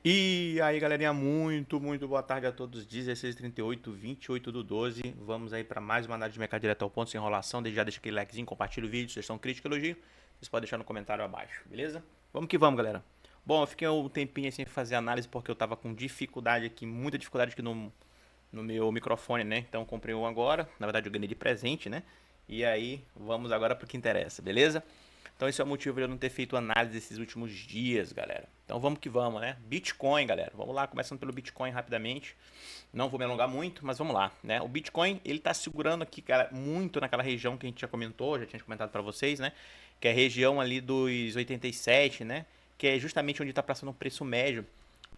E aí, galerinha, muito boa tarde a todos. 16h38, 28/12. Vamos aí para mais uma análise de mercado direto ao ponto, sem enrolação. Desde já deixa aquele likezinho, compartilha o vídeo, sugestão, crítica, elogio. Vocês podem deixar no comentário abaixo, beleza? Vamos que vamos, galera. Bom, eu fiquei um tempinho sem fazer análise porque eu tava com dificuldade aqui, muita dificuldade aqui no meu microfone, né? Então eu comprei um agora. Na verdade, eu ganhei de presente, né? E aí, vamos agora pro que interessa, beleza? Então esse é o motivo de eu não ter feito análise esses últimos dias, galera. Então vamos que vamos, né? Bitcoin, galera. Vamos lá, começando pelo Bitcoin rapidamente. Não vou me alongar muito, mas vamos lá, né? O Bitcoin, ele tá segurando aqui, cara, muito naquela região que a gente já comentou, já tinha comentado para vocês, né? Que é a região ali dos 87, né? Que é justamente onde está passando o preço médio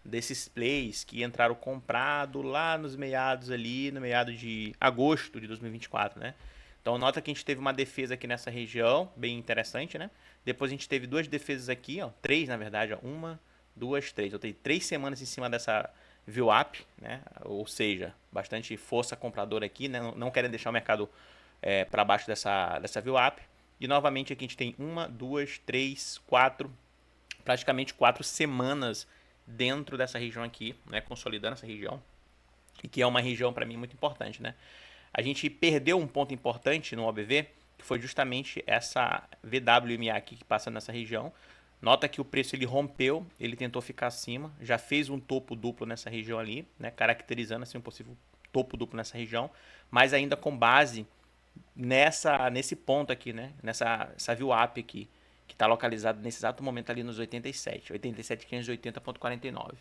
desses plays que entraram comprado lá nos meados ali, no meado de agosto de 2024, né? Então nota que a gente teve uma defesa aqui nessa região, bem interessante, né? Depois a gente teve duas defesas aqui, ó, três na verdade, ó, uma, duas, três. Eu tenho 3 semanas em cima dessa VWAP, né? Ou seja, bastante força compradora aqui, né? Não querem deixar o mercado para baixo dessa VWAP. E novamente aqui a gente tem uma, duas, três, quatro, praticamente 4 semanas dentro dessa região aqui, né, consolidando essa região, e que é uma região para mim muito importante, né? A gente perdeu um ponto importante no OBV, que foi justamente essa VWMA aqui que passa nessa região. Nota que o preço ele rompeu, ele tentou ficar acima, já fez um topo duplo nessa região ali, né, caracterizando assim um possível topo duplo nessa região, mas ainda com base nesse ponto aqui, né, essa VWAP aqui, que está localizado nesse exato momento ali nos 87.580,49.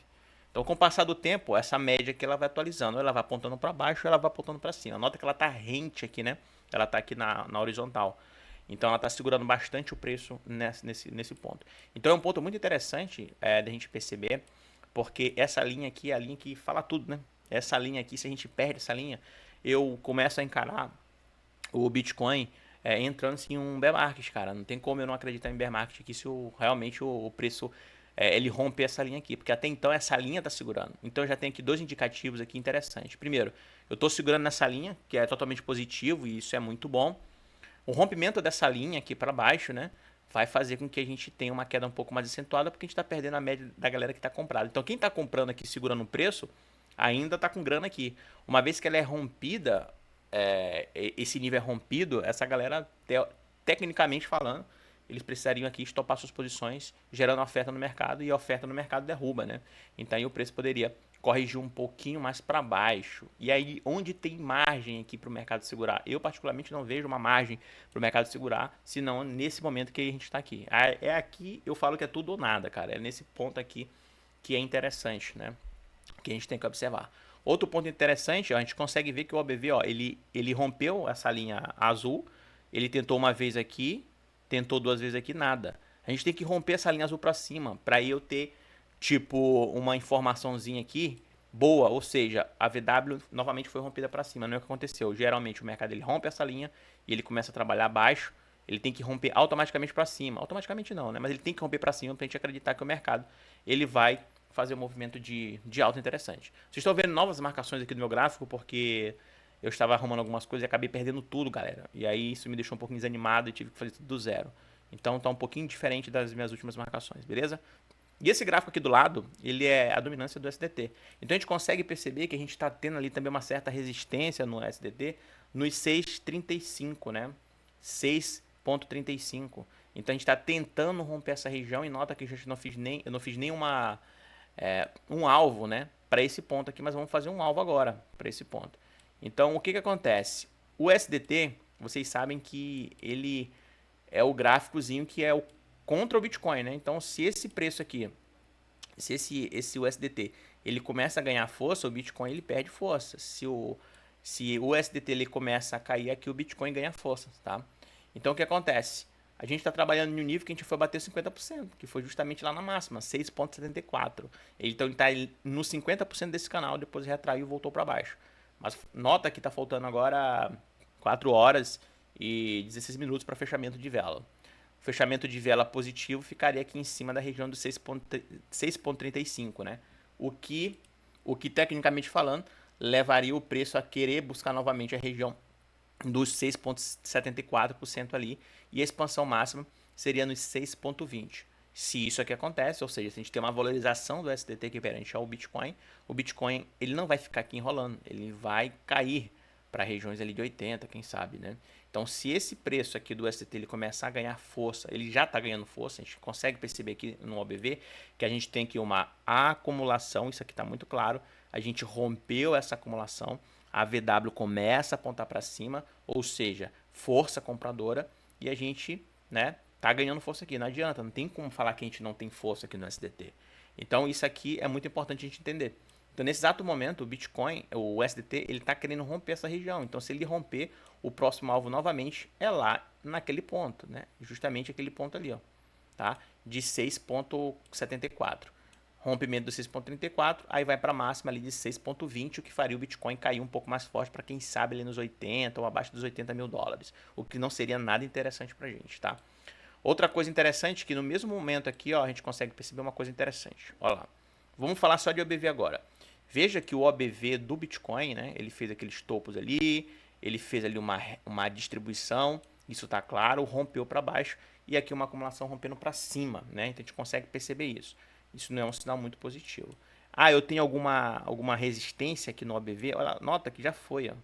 Então, com o passar do tempo, essa média aqui ela vai atualizando, ela vai apontando para baixo, ela vai apontando para cima. Nota que ela está rente aqui, né? Ela está aqui na horizontal. Então, ela está segurando bastante o preço nesse ponto. Então, é um ponto muito interessante da gente perceber, porque essa linha aqui é a linha que fala tudo, né? Essa linha aqui, se a gente perde essa linha, eu começo a encarar o Bitcoin entrando assim, em um bear market, cara. Não tem como eu não acreditar em bear market aqui se realmente o preço ele romper essa linha aqui, porque até então essa linha está segurando. Então eu já tenho aqui dois indicativos aqui interessantes. Primeiro, eu estou segurando nessa linha, que é totalmente positivo e isso é muito bom. O rompimento dessa linha aqui para baixo, né, vai fazer com que a gente tenha uma queda um pouco mais acentuada, porque a gente está perdendo a média da galera que está comprando. Então quem está comprando aqui segurando o preço ainda está com grana aqui. Uma vez que ela é rompida, esse nível é rompido, essa galera, tecnicamente falando, eles precisariam aqui estopar suas posições, gerando oferta no mercado, e a oferta no mercado derruba, né? Então aí o preço poderia corrigir um pouquinho mais para baixo. E aí, onde tem margem aqui para o mercado segurar? Eu, particularmente, não vejo uma margem para o mercado segurar, senão nesse momento que a gente está aqui. É aqui, eu falo que é tudo ou nada, cara. É nesse ponto aqui que é interessante, né? Que a gente tem que observar. Outro ponto interessante, ó, a gente consegue ver que o OBV, ó, ele rompeu essa linha azul, ele tentou uma vez aqui, tentou duas vezes aqui, nada. A gente tem que romper essa linha azul para cima, para eu ter, tipo, uma informaçãozinha aqui boa, ou seja, a VW novamente foi rompida para cima, não é o que aconteceu. Geralmente o mercado ele rompe essa linha e ele começa a trabalhar abaixo, ele tem que romper automaticamente para cima. Automaticamente não, né? Mas ele tem que romper para cima para a gente acreditar que o mercado ele vai fazer um movimento de alta interessante. Vocês estão vendo novas marcações aqui no meu gráfico porque eu estava arrumando algumas coisas e acabei perdendo tudo, galera. E aí isso me deixou um pouquinho desanimado e tive que fazer tudo do zero. Então tá um pouquinho diferente das minhas últimas marcações, beleza? E esse gráfico aqui do lado, ele é a dominância do SDT. Então a gente consegue perceber que a gente está tendo ali também uma certa resistência no SDT nos 6,35, né? 6,35. Então a gente está tentando romper essa região e nota que a gente eu não fiz nenhuma um alvo, né, para esse ponto aqui, mas vamos fazer um alvo agora para esse ponto. Então, o que acontece? O SDT, vocês sabem que ele é o gráficozinho que é o contra o Bitcoin, né? Então, se esse preço aqui, se esse USDT, ele começa a ganhar força, o Bitcoin ele perde força. Se o USDT ele começa a cair aqui, o Bitcoin ganha força, tá? Então, o que acontece? A gente está trabalhando em um nível que a gente foi bater 50%, que foi justamente lá na máxima, 6,74. Então ele está no 50% desse canal, depois retraiu e voltou para baixo. Mas nota que está faltando agora 4 horas e 16 minutos para fechamento de vela. O fechamento de vela positivo ficaria aqui em cima da região do 6,35, né? O que tecnicamente falando levaria o preço a querer buscar novamente a região dos 6,74% ali, e a expansão máxima seria nos 6,20%. Se isso aqui acontece, ou seja, se a gente tem uma valorização do SDT aqui perante ao Bitcoin, o Bitcoin ele não vai ficar aqui enrolando, ele vai cair para regiões ali de 80, quem sabe, né? Então, se esse preço aqui do SDT ele começar a ganhar força, ele já está ganhando força, a gente consegue perceber aqui no OBV que a gente tem aqui uma acumulação, isso aqui está muito claro, a gente rompeu essa acumulação, a VW começa a apontar para cima, ou seja, força compradora, e a gente, né, tá ganhando força aqui, não adianta, não tem como falar que a gente não tem força aqui no SDT. Então isso aqui é muito importante a gente entender. Então nesse exato momento o Bitcoin, o SDT, ele está querendo romper essa região. Então se ele romper, o próximo alvo novamente é lá naquele ponto, né? Justamente aquele ponto ali, ó, tá? De 6,74. Rompimento do 6,34, aí vai para a máxima ali de 6,20, o que faria o Bitcoin cair um pouco mais forte para quem sabe ali nos 80 ou abaixo dos 80 mil dólares, o que não seria nada interessante para a gente, tá? Outra coisa interessante é que no mesmo momento aqui, ó, a gente consegue perceber uma coisa interessante. Olha lá. Vamos falar só de OBV agora. Veja que o OBV do Bitcoin, né, ele fez aqueles topos ali, ele fez ali uma distribuição, isso está claro, rompeu para baixo, e aqui uma acumulação rompendo para cima, né? Então a gente consegue perceber isso. Isso não é um sinal muito positivo. Ah, eu tenho alguma resistência aqui no OBV. Olha, nota que já foi, ó.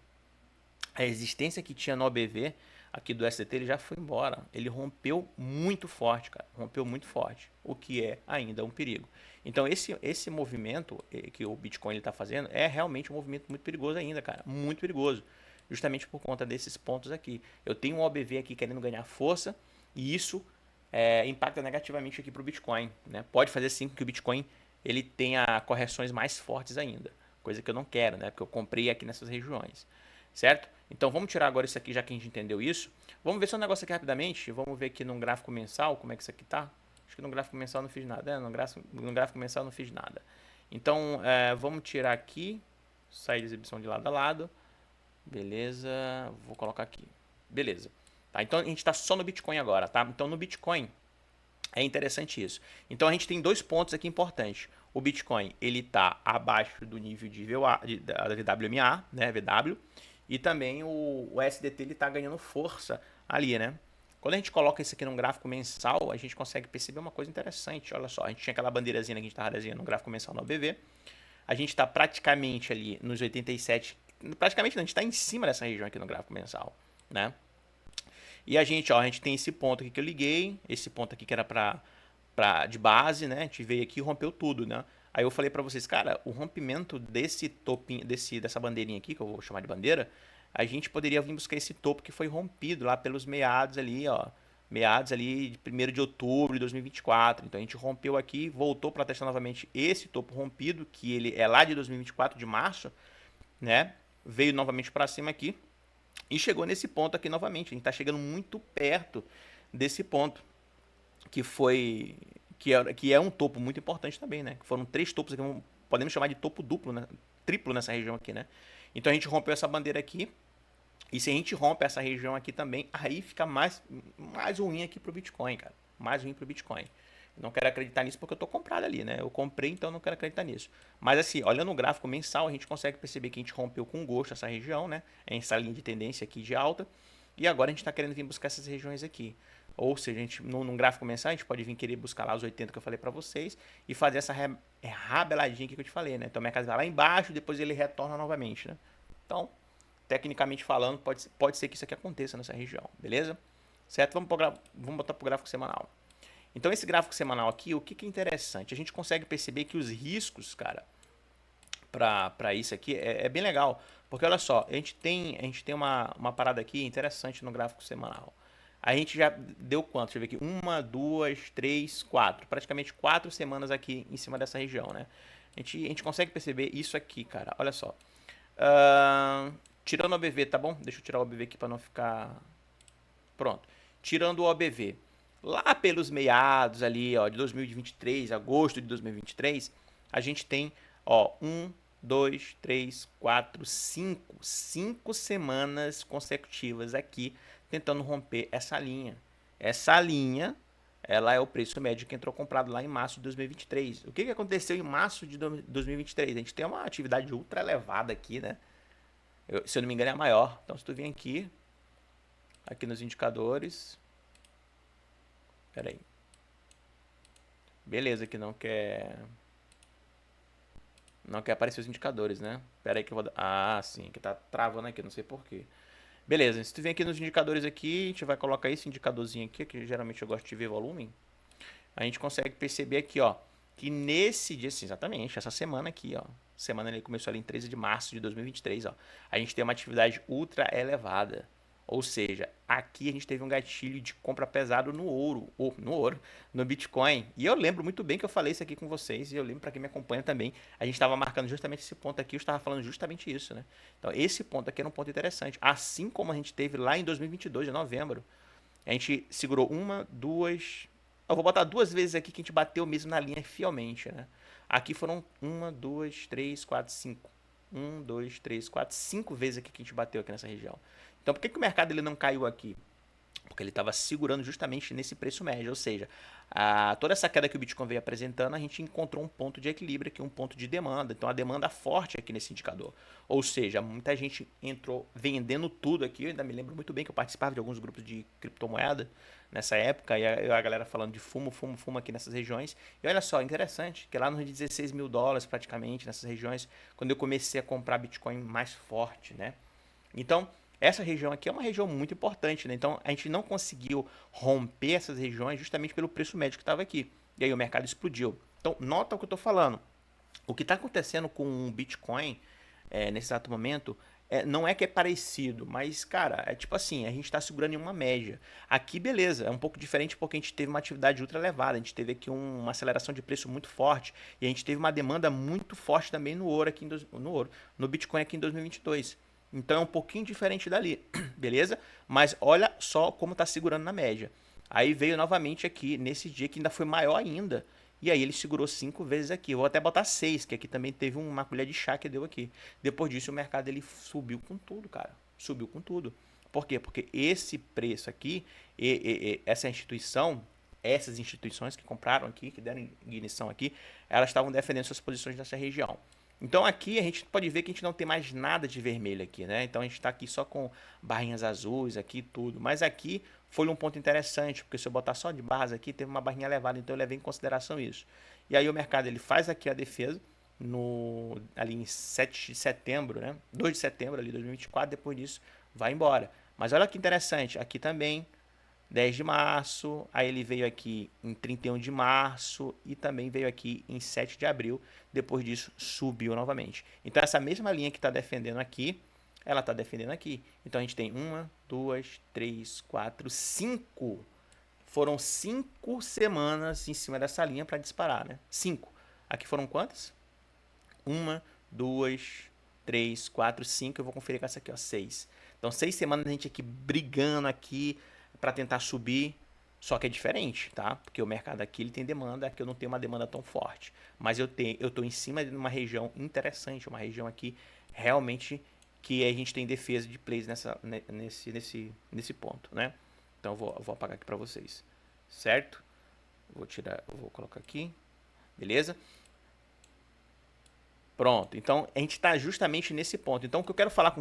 A resistência que tinha no OBV aqui do SDT, ele já foi embora. Ele rompeu muito forte, cara. Rompeu muito forte, o que é ainda um perigo. Então esse movimento que o Bitcoin está fazendo é realmente um movimento muito perigoso ainda, cara. Muito perigoso. Justamente por conta desses pontos aqui. Eu tenho um OBV aqui querendo ganhar força e isso impacta negativamente aqui para o Bitcoin, né? Pode fazer sim com que o Bitcoin ele tenha correções mais fortes ainda. Coisa que eu não quero, né? Porque eu comprei aqui nessas regiões. Certo? Então vamos tirar agora isso aqui, já que a gente entendeu isso. Vamos ver só um negócio aqui rapidamente. Vamos ver aqui num gráfico mensal como é que isso aqui tá. Acho que no gráfico mensal não fiz nada. No gráfico mensal não fiz nada. Então vamos tirar aqui. Sair de exibição de lado a lado. Beleza. Vou colocar aqui. Beleza. Tá, então a gente está só no Bitcoin agora, tá? Então no Bitcoin é interessante isso. Então a gente tem dois pontos aqui importantes. O Bitcoin ele está abaixo do nível de da WMA, né, VW, e também o SDT ele está ganhando força ali, né? Quando a gente coloca isso aqui num gráfico mensal, a gente consegue perceber uma coisa interessante. Olha só, a gente tinha aquela bandeirazinha que a gente estava desenhando no gráfico mensal no OBV. A gente está praticamente ali nos 87, praticamente não, a gente está em cima dessa região aqui no gráfico mensal, né? E a gente tem esse ponto aqui que eu liguei, esse ponto aqui que era de base, né? A gente veio aqui e rompeu tudo, né? Aí eu falei para vocês, cara, o rompimento desse topinho, dessa bandeirinha aqui, que eu vou chamar de bandeira, a gente poderia vir buscar esse topo que foi rompido lá pelos meados ali, ó. Meados ali de 1º de outubro de 2024. Então a gente rompeu aqui, voltou para testar novamente esse topo rompido, que ele é lá de 2024, de março, né? Veio novamente para cima aqui e chegou nesse ponto aqui novamente. A gente está chegando muito perto desse ponto, que foi que é um topo muito importante também, né? Foram 3 topos aqui, podemos chamar de topo duplo, né? Triplo nessa região aqui, né? Então a gente rompeu essa bandeira aqui. E se a gente rompe essa região aqui também, aí fica mais ruim aqui pro Bitcoin, cara. Mais ruim pro Bitcoin. Eu não quero acreditar nisso porque eu tô comprado ali, né? Eu comprei, então não quero acreditar nisso. Mas assim, olhando o gráfico mensal, a gente consegue perceber que a gente rompeu com gosto essa região, né? Essa linha de tendência aqui de alta. E agora a gente está querendo vir buscar essas regiões aqui. Ou seja, a gente, num gráfico mensal, a gente pode vir querer buscar lá os 80 que eu falei para vocês e fazer essa rabeladinha aqui que eu te falei, né? Então, minha casa vai lá embaixo, depois ele retorna novamente, né? Então, tecnicamente falando, pode ser que isso aqui aconteça nessa região, beleza? Certo? Vamos botar para o gráfico semanal. Então, esse gráfico semanal aqui, o que é interessante? A gente consegue perceber que os riscos, cara, para isso aqui é bem legal. Porque olha só, a gente tem uma parada aqui interessante no gráfico semanal. A gente já deu quanto? Deixa eu ver aqui. 1, 2, 3, 4. Praticamente 4 semanas aqui em cima dessa região, né? A gente consegue perceber isso aqui, cara. Olha só. Tirando o OBV, tá bom? Deixa eu tirar o OBV aqui para não ficar... Pronto. Tirando o OBV. Lá pelos meados ali, ó, de 2023, agosto de 2023, a gente tem, ó, 1, 2, 3, 4, 5 semanas consecutivas aqui tentando romper essa linha. Essa linha, ela é o preço médio que entrou comprado lá em março de 2023. O que aconteceu em março de 2023? A gente tem uma atividade ultra elevada aqui, né? Se eu não me engano é a maior. Então se tu vir aqui nos indicadores, peraí. Beleza, que não quer aparecer os indicadores, né? Pera aí que eu vou... Ah, sim, que tá travando aqui, não sei por quê. Beleza, se tu vem aqui nos indicadores aqui, a gente vai colocar esse indicadorzinho aqui, que geralmente eu gosto de ver volume. A gente consegue perceber aqui, ó, que nesse dia, sim, exatamente, essa semana aqui, ó, semana ele começou ali em 13 de março de 2023, ó, a gente tem uma atividade ultra elevada. Ou seja, aqui a gente teve um gatilho de compra pesado no ouro, ou no ouro, no Bitcoin. E eu lembro muito bem que eu falei isso aqui com vocês, e eu lembro para quem me acompanha também, a gente estava marcando justamente esse ponto aqui, eu estava falando justamente isso, né? Então, esse ponto aqui era um ponto interessante. Assim como a gente teve lá em 2022, em novembro, a gente segurou uma, duas. Eu vou botar duas vezes aqui que a gente bateu mesmo na linha fielmente, né? Aqui foram uma, duas, três, quatro, cinco. Um, dois, três, quatro, cinco vezes aqui que a gente bateu aqui nessa região. Então por que, que o mercado ele não caiu aqui? Porque ele estava segurando justamente nesse preço médio, ou seja, toda essa queda que o Bitcoin veio apresentando, a gente encontrou um ponto de equilíbrio aqui, um ponto de demanda, então a demanda forte aqui nesse indicador, ou seja, muita gente entrou vendendo tudo aqui, eu ainda me lembro muito bem que eu participava de alguns grupos de criptomoeda nessa época, e a galera falando de fumo, fumo, fumo aqui nessas regiões, e olha só, interessante, que lá nos 16 mil dólares praticamente, nessas regiões, quando eu comecei a comprar Bitcoin mais forte, né? Então, essa região aqui é uma região muito importante, né? Então, a gente não conseguiu romper essas regiões justamente pelo preço médio que estava aqui. E aí o mercado explodiu. Então, nota o que eu estou falando. O que está acontecendo com o Bitcoin nesse exato momento não é que é parecido, mas, cara, é tipo assim, a gente está segurando em uma média. Aqui, beleza, é um pouco diferente porque a gente teve uma atividade ultra elevada, a gente teve aqui uma aceleração de preço muito forte e a gente teve uma demanda muito forte também no ouro aqui no Bitcoin aqui em 2022. Então é um pouquinho diferente dali, beleza? Mas olha só como está segurando na média. Aí veio novamente aqui nesse dia que ainda foi maior ainda. E aí ele segurou 5 vezes aqui. Eu vou até botar 6, que aqui também teve uma colher de chá que deu aqui. Depois disso o mercado ele subiu com tudo, cara. Subiu com tudo. Por quê? Porque esse preço aqui, essa instituição, essas instituições que compraram aqui, que deram ignição aqui, elas estavam defendendo suas posições nessa região. Então aqui a gente pode ver que a gente não tem mais nada de vermelho aqui, né? Então a gente está aqui só com barrinhas azuis aqui tudo. Mas aqui foi um ponto interessante, porque se eu botar só de barras aqui, teve uma barrinha elevada, então eu levei em consideração isso. E aí o mercado ele faz aqui a defesa ali em 7 de setembro, né? 2 de setembro ali 2024, depois disso vai embora. Mas olha que interessante, aqui também 10 de março, aí ele veio aqui em 31 de março e também veio aqui em 7 de abril. Depois disso, subiu novamente. Então, essa mesma linha que está defendendo aqui, ela está defendendo aqui. Então, a gente tem uma, duas, três, quatro, cinco. Foram 5 semanas em cima dessa linha para disparar, né? 5. Aqui foram quantas? Uma, duas, três, quatro, cinco. Eu vou conferir com essa aqui, ó, 6. Então, 6 semanas a gente aqui brigando aqui para tentar subir. Só que é diferente, tá? Porque o mercado aqui ele tem demanda, aqui eu não tenho uma demanda tão forte. Mas eu tô em cima de uma região interessante, uma região aqui realmente que a gente tem defesa de plays nesse ponto, né? Então eu vou apagar aqui para vocês, certo? Vou colocar aqui, beleza? Pronto, então a gente está justamente nesse ponto. Então o que eu quero falar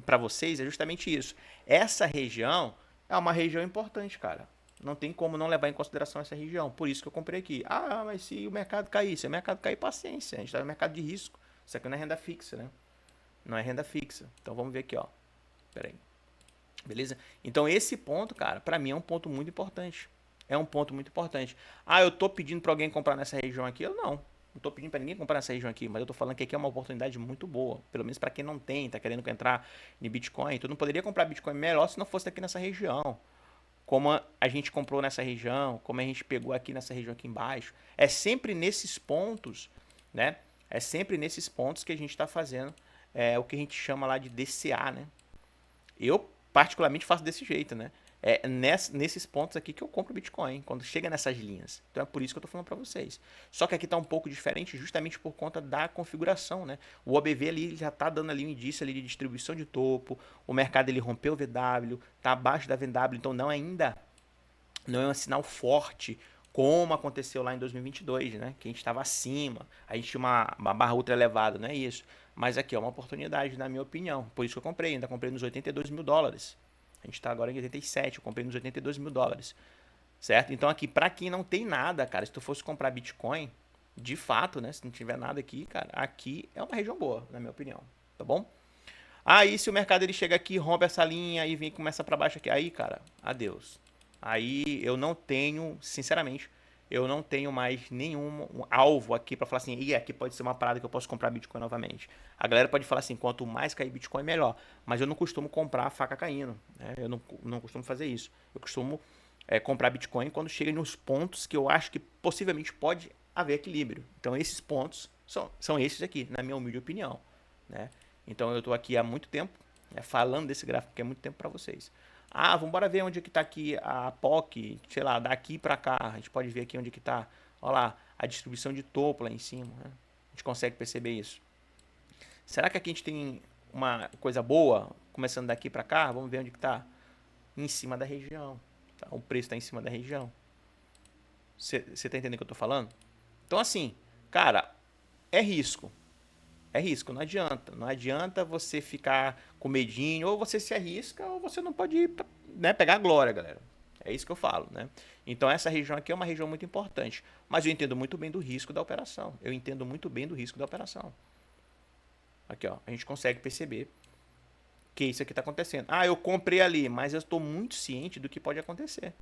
para vocês é justamente isso. Essa região é uma região importante, cara. Não tem como não levar em consideração essa região. Por isso que eu comprei aqui. Ah, mas se o mercado cair, se o mercado cair, paciência. A gente está no mercado de risco. Isso aqui não é renda fixa, né? Não é renda fixa. Então vamos ver aqui, ó. Pera aí. Beleza? Então esse ponto, cara, para mim é um ponto muito importante. É um ponto muito importante. Ah, eu tô pedindo para alguém comprar nessa região aqui? Eu não. Não tô pedindo para ninguém comprar nessa região aqui, mas eu tô falando que aqui é uma oportunidade muito boa. Pelo menos para quem não tem, tá querendo entrar em Bitcoin. Tu não poderia comprar Bitcoin melhor se não fosse aqui nessa região. Como a gente comprou nessa região, como a gente pegou aqui nessa região aqui embaixo. É sempre nesses pontos, né? É sempre nesses pontos que a gente está fazendo o que a gente chama lá de DCA, né? Eu, particularmente, faço desse jeito, né? Nesses pontos aqui que eu compro Bitcoin, quando chega nessas linhas. Então é por isso que eu estou falando para vocês. Só que aqui está um pouco diferente justamente por conta da configuração, né? O OBV ali já está dando ali um indício ali de distribuição de topo, o mercado ele rompeu o VW, está abaixo da VW, então não é um sinal forte como aconteceu lá em 2022, né? Que a gente estava acima, a gente tinha uma barra ultra elevada, não é isso. Mas aqui é uma oportunidade, na minha opinião. Por isso que eu comprei, ainda comprei nos 82 mil dólares. A gente está agora em 87, eu comprei nos 82 mil dólares. certo? Então aqui, para quem não tem nada, cara, se tu fosse comprar Bitcoin, de fato, né, se não tiver nada aqui, cara, aqui é uma região boa, na minha opinião, tá bom? Aí se o mercado ele chega aqui, rompe essa linha e vem começa para baixo aqui, aí, cara, adeus. Aí eu não tenho, sinceramente, eu não tenho mais nenhum alvo aqui para falar assim, e aqui pode ser uma parada que eu posso comprar Bitcoin novamente. A galera pode falar assim, quanto mais cair Bitcoin, melhor. Mas eu não costumo comprar a faca caindo, né? Eu não costumo fazer isso. Eu costumo comprar Bitcoin quando chega nos pontos que eu acho que possivelmente pode haver equilíbrio. Então esses pontos são esses aqui, na minha humilde opinião, né? Então eu estou aqui há muito tempo, falando desse gráfico aqui há muito tempo para vocês. Ah, vamos embora ver onde que está aqui a POC, sei lá, daqui para cá. A gente pode ver aqui onde que está, olha lá, a distribuição de topo lá em cima. Né? A gente consegue perceber isso. Será que aqui a gente tem uma coisa boa, começando daqui para cá? Vamos ver onde que está. Em cima da região. Tá? O preço está em cima da região. Você está entendendo o que eu estou falando? Então assim, cara, é risco. É risco, não adianta. Não adianta você ficar com medinho, ou você se arrisca, ou você não pode ir, né, pegar a glória, galera. É isso que eu falo, né? Então essa região aqui é uma região muito importante. Mas eu entendo muito bem do risco da operação. Eu entendo muito bem do risco da operação. Aqui, ó, a gente consegue perceber que isso aqui está acontecendo. Ah, eu comprei ali, mas eu estou muito ciente do que pode acontecer.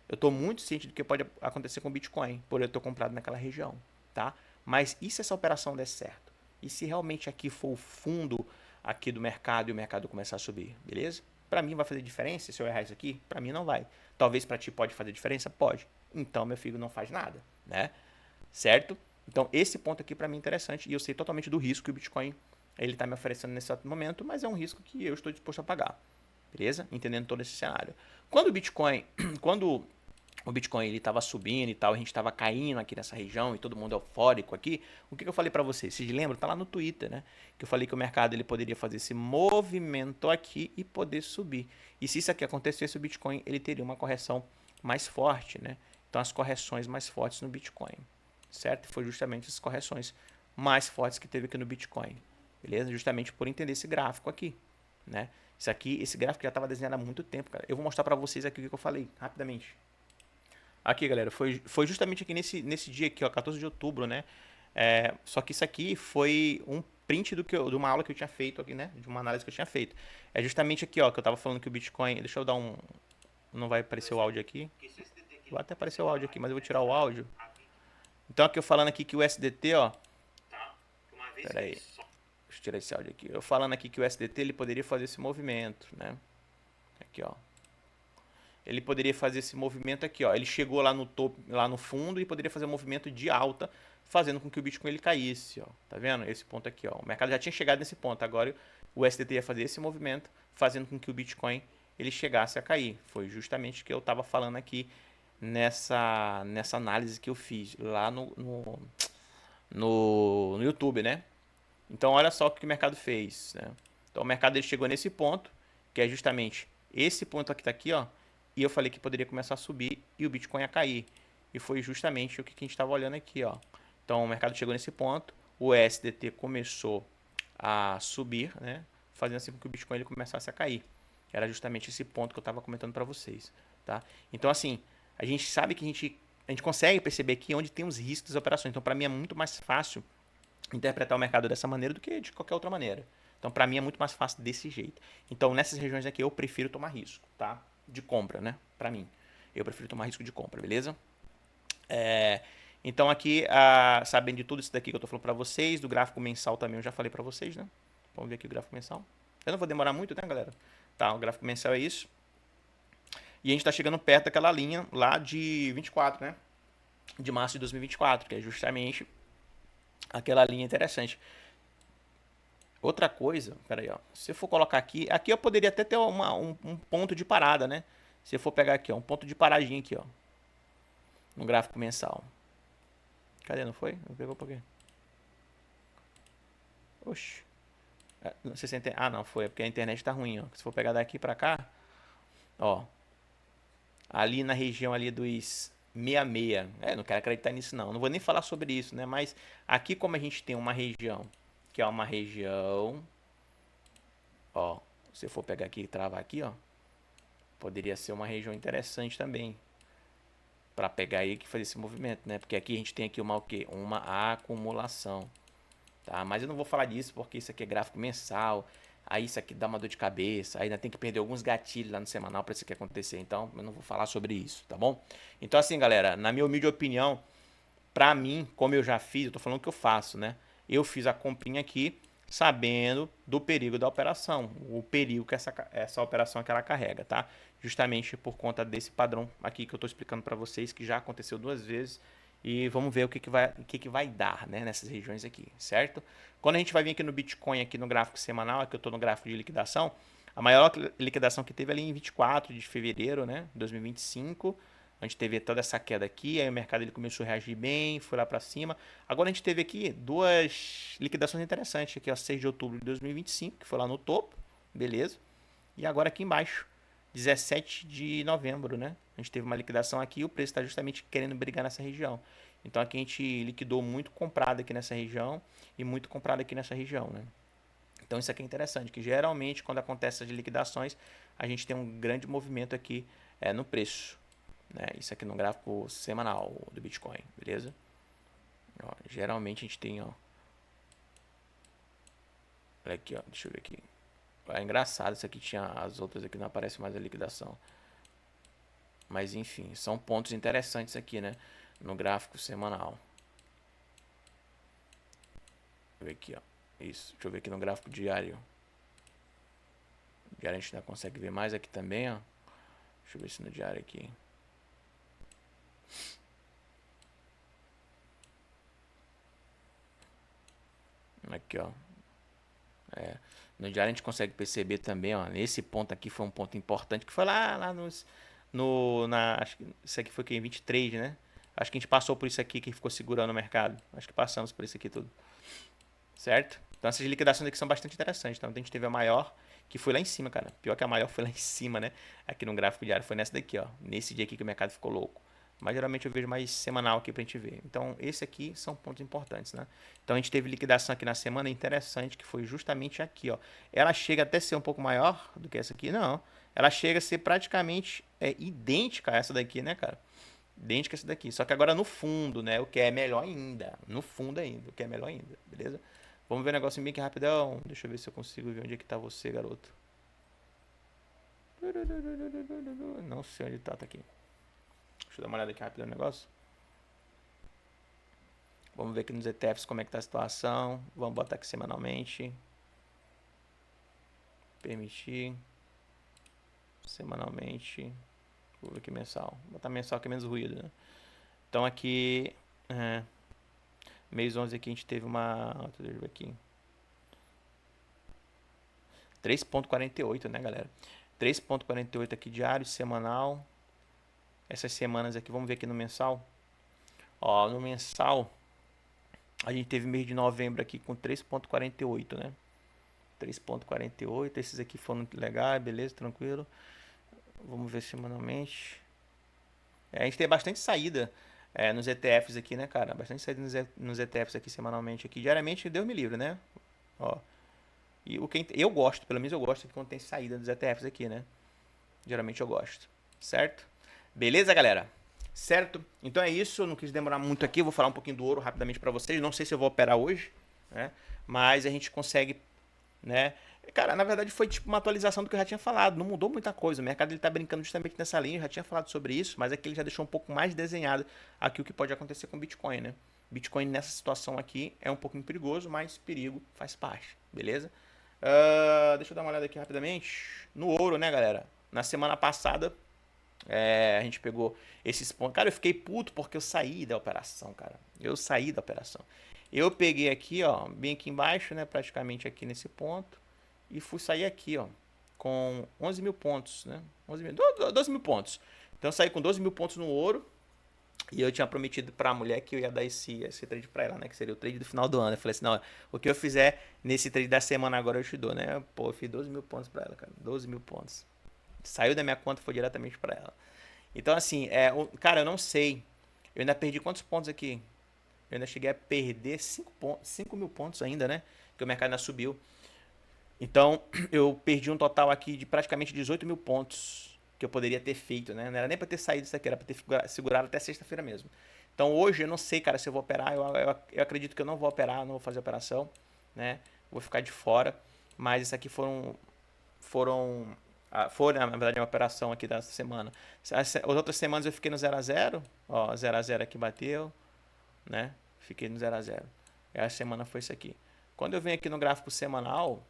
Eu estou muito ciente do que pode acontecer com o Bitcoin, por eu ter comprado naquela região, tá? Mas e se essa operação der certo? E se realmente aqui for o fundo aqui do mercado e o mercado começar a subir, beleza? Para mim vai fazer diferença se eu errar isso aqui? Para mim não vai. Talvez para ti pode fazer diferença? Pode. Então meu filho não faz nada, né? Certo? Então esse ponto aqui para mim é interessante e eu sei totalmente do risco que o Bitcoin ele está me oferecendo nesse exato momento, mas é um risco que eu estou disposto a pagar, beleza? Entendendo todo esse cenário. Quando o Bitcoin, quando o Bitcoin ele estava subindo e tal, a gente estava caindo aqui nessa região e todo mundo eufórico aqui. O que eu falei para vocês? Vocês lembram? Tá lá no Twitter, né? Que eu falei que o mercado ele poderia fazer esse movimento aqui e poder subir. E se isso aqui acontecesse, o Bitcoin ele teria uma correção mais forte, né? Então as correções mais fortes no Bitcoin, certo? Foi justamente as correções mais fortes que teve aqui no Bitcoin, beleza? Justamente por entender esse gráfico aqui, né? Isso aqui, esse gráfico já estava desenhado há muito tempo, cara. Eu vou mostrar para vocês aqui o que eu falei, rapidamente. Aqui, galera, foi justamente aqui nesse dia aqui, ó, 14 de outubro, né? Só que isso aqui foi um print de uma aula que eu tinha feito aqui, né? De uma análise que eu tinha feito. É justamente aqui, ó, que eu tava falando que o Bitcoin... Deixa eu dar um... Não vai aparecer o áudio aqui. Vai até aparecer o áudio aqui, mas eu vou tirar o áudio. Então aqui eu falando aqui que o SDT, ó... Pera aí. Deixa eu tirar esse áudio aqui. Eu falando aqui que o SDT, ele poderia fazer esse movimento, né? Aqui, ó. Ele poderia fazer esse movimento aqui, ó. Ele chegou lá no topo, lá no fundo e poderia fazer um movimento de alta, fazendo com que o Bitcoin ele caísse, ó. Tá vendo? Esse ponto aqui, ó. O mercado já tinha chegado nesse ponto. Agora o SDT ia fazer esse movimento, fazendo com que o Bitcoin ele chegasse a cair. Foi justamente o que eu estava falando aqui nessa análise que eu fiz lá no YouTube, né? Então olha só o que o mercado fez, né? Então o mercado ele chegou nesse ponto, que é justamente esse ponto aqui tá aqui, ó. E eu falei que poderia começar a subir e o Bitcoin a cair. E foi justamente o que a gente estava olhando aqui, ó. Então o mercado chegou nesse ponto, o SDT começou a subir, né? Fazendo assim com que o Bitcoin ele começasse a cair. Era justamente esse ponto que eu estava comentando para vocês, tá? Então assim, a gente sabe que a gente consegue perceber aqui onde tem os riscos das operações. Então para mim é muito mais fácil interpretar o mercado dessa maneira do que de qualquer outra maneira. Então, para mim é muito mais fácil desse jeito. Então, nessas regiões aqui eu prefiro tomar risco, tá? De compra, né? Para mim, eu prefiro tomar risco de compra, beleza? Então aqui, sabendo de tudo isso daqui que eu tô falando para vocês, do gráfico mensal também eu já falei para vocês, né? Vamos ver aqui o gráfico mensal. Eu não vou demorar muito, né, galera? Tá, o gráfico mensal é isso. E a gente tá chegando perto daquela linha lá de 24, né? De março de 2024, que é justamente aquela linha interessante. Outra coisa, peraí, ó. Se eu for colocar aqui eu poderia até ter um ponto de parada, né? Se eu for pegar aqui, ó, um ponto de paradinha aqui, ó. No gráfico mensal. Cadê? Não foi? Não pegou por quê? Oxi. Não sei se não, foi. É porque a internet tá ruim, ó. Se for pegar daqui pra cá, ó. Ali na região ali dos 66. Não quero acreditar nisso, não. Não vou nem falar sobre isso, né? Mas aqui como a gente tem uma região, que é uma região... Ó, se eu for pegar aqui e travar aqui, ó. Poderia ser uma região interessante também. para pegar aí que fazer esse movimento, né? Porque aqui a gente tem aqui uma o quê? Uma acumulação, tá? Mas eu não vou falar disso porque isso aqui é gráfico mensal. Aí isso aqui dá uma dor de cabeça, aí ainda tem que perder alguns gatilhos lá no semanal para isso aqui acontecer. Então, eu não vou falar sobre isso, tá bom? Então assim, galera, na minha humilde opinião, pra mim, como eu já fiz, eu tô falando o que eu faço, né? Eu fiz a comprinha aqui sabendo do perigo da operação, o perigo que essa operação que ela carrega, tá? Justamente por conta desse padrão aqui que eu tô explicando para vocês, que já aconteceu 2 vezes, e vamos ver o que vai dar, né, nessas regiões aqui, certo? Quando a gente vai vir aqui no Bitcoin, aqui no gráfico semanal, aqui eu tô no gráfico de liquidação, a maior liquidação que teve ali em 24 de fevereiro, né, 2025. A gente teve toda essa queda aqui, aí o mercado ele começou a reagir bem, foi lá para cima. Agora a gente teve aqui duas liquidações interessantes, aqui ó, 6 de outubro de 2025, que foi lá no topo, beleza? E agora aqui embaixo, 17 de novembro, né? A gente teve uma liquidação aqui e o preço está justamente querendo brigar nessa região. Então aqui a gente liquidou muito comprado aqui nessa região e muito comprado aqui nessa região, né? Então isso aqui é interessante, que geralmente quando acontece essas liquidações, a gente tem um grande movimento aqui no preço, né? Isso aqui no gráfico semanal do Bitcoin, beleza? Ó, geralmente a gente tem, ó. Olha aqui, ó. Deixa eu ver aqui. É engraçado, isso aqui tinha as outras aqui, não aparece mais a liquidação. Mas enfim, são pontos interessantes aqui, né? No gráfico semanal. Deixa eu ver aqui, ó. Isso. Deixa eu ver aqui no gráfico diário. Diário a gente ainda consegue ver mais aqui também, ó. Deixa eu ver se no diário aqui. Aqui, ó. No diário a gente consegue perceber também, ó. Nesse ponto aqui foi um ponto importante, que foi lá acho que isso aqui foi que em 23, né? Acho que a gente passou por isso aqui que ficou segurando o mercado. Acho que passamos por isso aqui tudo. Certo? Então essas liquidações aqui são bastante interessantes. Então a gente teve a maior, que foi lá em cima, cara. Pior que a maior foi lá em cima, né? Aqui no gráfico diário. Foi nessa daqui, ó. Nesse dia aqui que o mercado ficou louco. Mas geralmente eu vejo mais semanal aqui pra gente ver. Então, esse aqui são pontos importantes, né? Então, a gente teve liquidação aqui na semana interessante, que foi justamente aqui, ó. Ela chega até a ser um pouco maior do que essa aqui? Não. Ela chega a ser praticamente idêntica a essa daqui, né, cara? Idêntica a essa daqui. Só que agora no fundo, né? O que é melhor ainda. No fundo ainda. O que é melhor ainda. Beleza? Vamos ver um negócio bem que rapidão. Deixa eu ver se eu consigo ver onde é que tá você, garoto. Não sei onde tá aqui. Deixa eu dar uma olhada aqui rápido no negócio. Vamos ver aqui nos ETFs como é que tá a situação. Vamos botar aqui semanalmente. Permitir. Semanalmente. Vou ver aqui mensal. Vou botar mensal que é menos ruído, né? Então aqui. Mês 11 aqui a gente teve uma. Deixa eu ver aqui. 3,48, né, galera? 3,48 aqui diário, semanal. Essas semanas aqui, vamos ver aqui no mensal. Ó, no mensal, a gente teve mês de novembro aqui com 3,48, né? 3,48. Esses aqui foram legais, beleza, tranquilo. Vamos ver semanalmente. A gente tem bastante saída nos ETFs aqui, né, cara? Bastante saída nos ETFs aqui semanalmente. Aqui. Diariamente, Deus me livre, né? Ó. E eu gosto, pelo menos eu gosto que quando tem saída dos ETFs aqui, né? Geralmente eu gosto, certo? Beleza, galera? Certo? Então é isso, eu não quis demorar muito aqui, eu vou falar um pouquinho do ouro rapidamente para vocês. Não sei se eu vou operar hoje, né? Mas a gente consegue, né? Cara, na verdade foi tipo uma atualização do que eu já tinha falado, não mudou muita coisa. O mercado ele tá brincando justamente nessa linha, eu já tinha falado sobre isso, mas aqui ele já deixou um pouco mais desenhado aqui o que pode acontecer com o Bitcoin, né? Bitcoin nessa situação aqui é um pouquinho perigoso, mas perigo faz parte, beleza? Deixa eu dar uma olhada aqui rapidamente. No ouro, né, galera? Na semana passada, a gente pegou esses pontos. Cara, eu fiquei puto porque eu saí da operação, cara. Eu saí da operação. Eu peguei aqui, ó, bem aqui embaixo, né? Praticamente aqui nesse ponto. E fui sair aqui, ó, com 11 mil pontos, né? 12 mil pontos. Então eu saí com 12 mil pontos no ouro. E eu tinha prometido pra mulher que eu ia dar esse trade pra ela, né? Que seria o trade do final do ano. Eu falei assim, não, o que eu fizer nesse trade da semana agora eu te dou, né? Pô, eu fiz 12 mil pontos pra ela, cara. 12 mil pontos. Saiu da minha conta e foi diretamente pra ela. Então, assim, cara, eu não sei. Eu ainda perdi quantos pontos aqui? Eu ainda cheguei a perder 5 mil pontos ainda, né? Porque o mercado ainda subiu. Então, eu perdi um total aqui de praticamente 18 mil pontos. que eu poderia ter feito, né? Não era nem pra ter saído isso aqui, era pra ter segurado até sexta-feira mesmo. Então hoje eu não sei, cara, se eu vou operar. Eu acredito que eu não vou operar, não vou fazer operação, né? Vou ficar de fora. Mas isso aqui foram, na verdade, uma operação aqui dessa semana. As outras semanas eu fiquei no 0 a 0. Ó, 0 a 0 aqui bateu, né? Fiquei no 0 a 0. E a semana foi isso aqui. Quando eu venho aqui no gráfico semanal,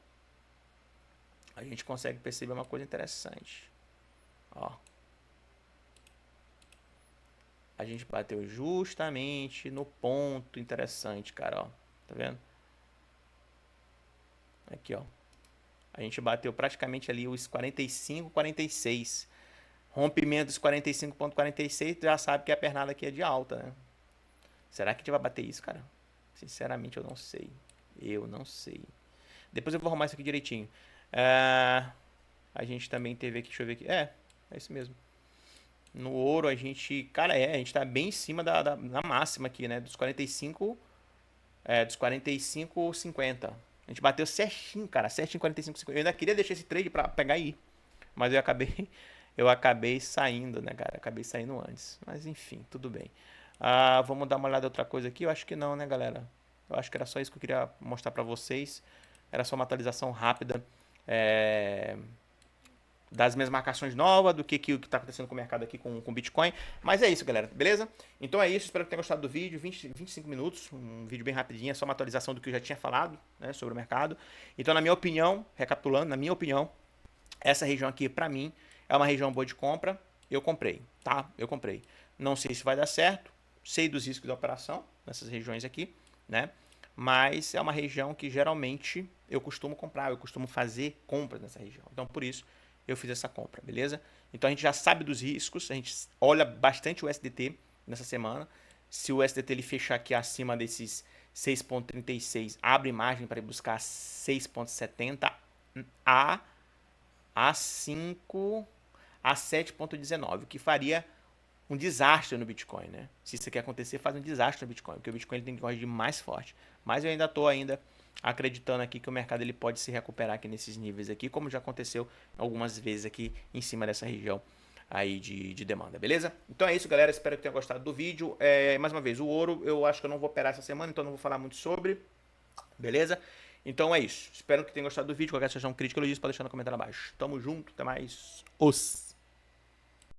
a gente consegue perceber uma coisa interessante. Ó, a gente bateu justamente no ponto interessante, cara, ó. Tá vendo? Aqui, ó. A gente bateu praticamente ali os 45, 46. Rompimento dos 45,46, já sabe que a pernada aqui é de alta, né? Será que a gente vai bater isso, cara? Sinceramente, eu não sei. Eu não sei. Depois eu vou arrumar isso aqui direitinho. A gente também teve aqui, deixa eu ver aqui. É isso mesmo. No ouro a gente, cara, a gente tá bem em cima da máxima aqui, né? Dos 45, dos 45,50. A gente bateu certinho, cara, certinho 45,50. Eu ainda queria deixar esse trade pra pegar aí, mas eu acabei saindo, né, cara? Acabei saindo antes. Mas enfim, tudo bem. Vamos dar uma olhada em outra coisa aqui? Eu acho que não, né, galera? Eu acho que era só isso que eu queria mostrar pra vocês. Era só uma atualização rápida. Das minhas marcações novas, do que está acontecendo com o mercado aqui com o Bitcoin. Mas é isso, galera, beleza? Então é isso, espero que tenham gostado do vídeo, 25 minutos, um vídeo bem rapidinho, é só uma atualização do que eu já tinha falado, né, sobre o mercado. Então, na minha opinião, recapitulando, na minha opinião, essa região aqui, pra mim, é uma região boa de compra, eu comprei, tá? Eu comprei. Não sei se vai dar certo, sei dos riscos da operação, nessas regiões aqui, né? Mas é uma região que geralmente eu costumo comprar, eu costumo fazer compras nessa região. Então, por isso, eu fiz essa compra, beleza? Então a gente já sabe dos riscos, a gente olha bastante o SDT nessa semana. Se o SDT ele fechar aqui acima desses 6,36, abre margem para ir buscar 6,70 a 5 a 7,19, o que faria um desastre no Bitcoin, né? Se isso aqui acontecer, faz um desastre no Bitcoin, porque o Bitcoin ele tem que corrigir mais forte. Mas eu ainda estou acreditando aqui que o mercado ele pode se recuperar aqui nesses níveis aqui, como já aconteceu algumas vezes aqui em cima dessa região aí de demanda, beleza? Então é isso, galera, espero que tenham gostado do vídeo. Mais uma vez, o ouro eu acho que eu não vou operar essa semana, então não vou falar muito sobre, beleza? Então é isso, espero que tenham gostado do vídeo. Qualquer sugestão, crítica, elogio, pode deixar no comentário abaixo. Tamo junto, até mais. Os